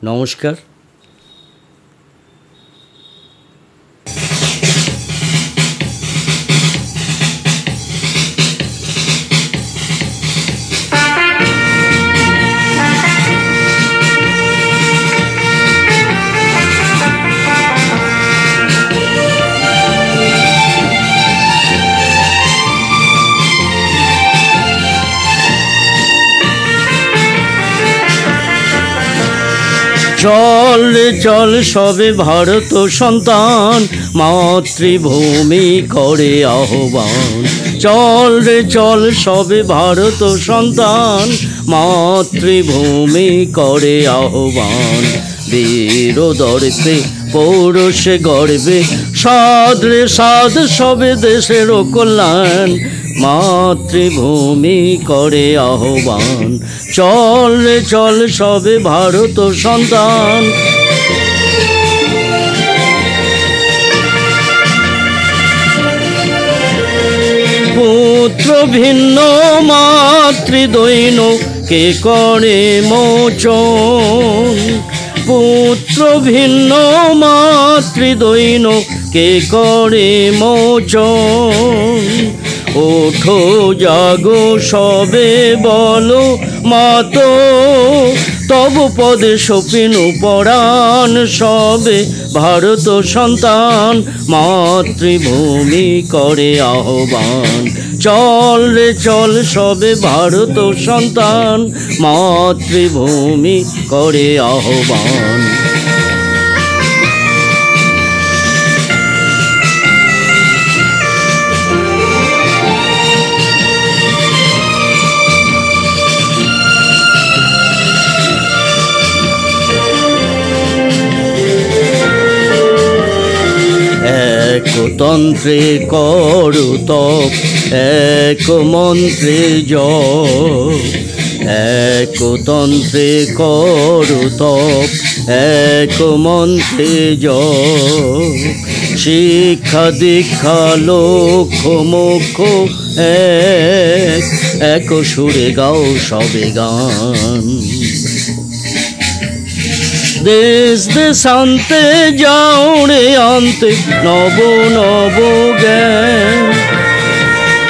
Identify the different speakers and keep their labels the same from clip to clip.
Speaker 1: নমস্কার। চল রে চল সবে ভারত সন্তান, মাতৃভূমি করে আহ্বান। চল রে চল সবে ভারত সন্তান, মাতৃভূমি করে আহ্বান। বীর দর্পে পৌরুষে গর্বে সাদ রে সাদ সবে দেশের কল্যাণ, মাতৃভূমি করে আহ্বান। চল রে চল সবে ভারত সন্তান। পুত্র ভিন্ন মাতৃদৈন কে করে মোচন, পুত্র ভিন্ন মাতৃদৈন কে করে মোচন। ওঠো জাগো সবে বলো মাতো, তব পদে সপিনু পরাণ সবে ভারত সন্তান, মাতৃভূমি করে আহ্বান। চল রে চল সবে ভারত সন্তান, মাতৃভূমি করে আহ্বান। একতন্ত্রে করু তপ, এক মন্ত্রে জপ। একতন্ত্রে করু তপ, এক মন্ত্রে জপ। শিক্ষা দীক্ষা লক্ষ্য মোক্ষ এক সুরে গাও সবে গান। দেশ দেশান্তে যাও রে আনতে নব নব জ্ঞান।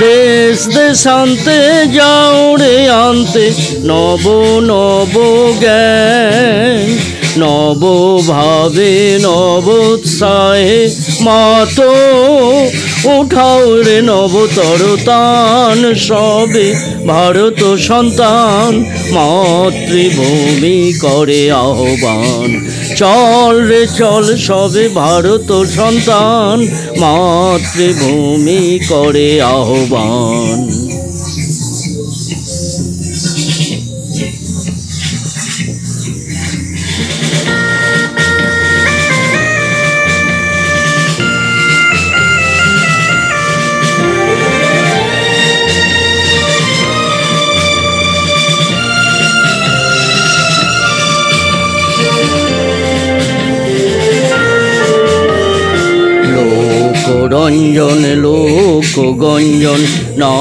Speaker 1: দেশ দেশান্তে যাও রে আনতে নব নব জ্ঞান। নব ভাবে নবোৎসাহে মাতো, উঠাও রে নবতর তান সবে ভারত সন্তান, মাতৃভূমি করে আহ্বান। চল রে চল সবে ভারত সন্তান, মাতৃভূমি করে আহ্বান। রঞ্জন লোক গঞ্জন না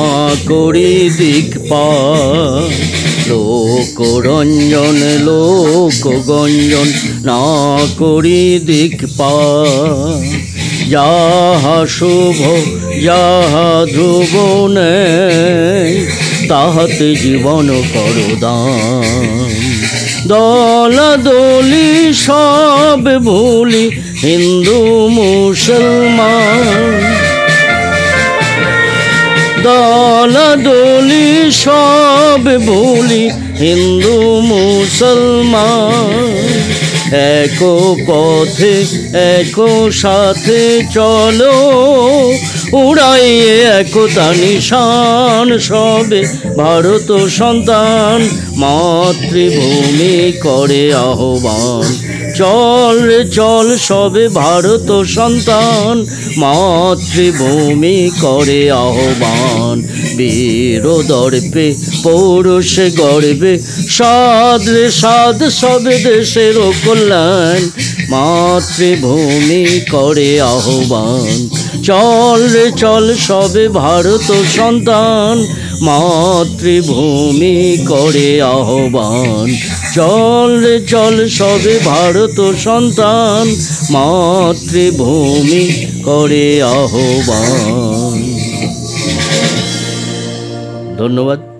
Speaker 1: করি দিকপাত, লোক রঞ্জন লোক গঞ্জন না করি দিকপাত। যাহা শুভ যাহা ধ্রুব নেই, তাহাতে জীবন করো দান। দলাদলি সব ভুলি হিন্দু মুসলমান, দলাদলি সব ভুলি হিন্দু মুসলমান। এক পথে এক সাথে চলো, উড়াইয়ে একতা নিশান সবে ভারত সন্তান, মাতৃভূমি করে আহ্বান। চল রে চল সবে ভারত সন্তান, মাতৃভূমি করে আহ্বান। বীর দর্পে পৌরুষে গর্বে সাদ রে সাদ সবে দেশের কল্যাণ, মাতৃভূমি করে আহ্বান। চল রে চল সবে ভারত সন্তান, মাতৃভূমি করে আহ্বান। চল রে চল সবে ভারত সন্তান, মাতৃভূমি করে আহ্বান। ধন্যবাদ।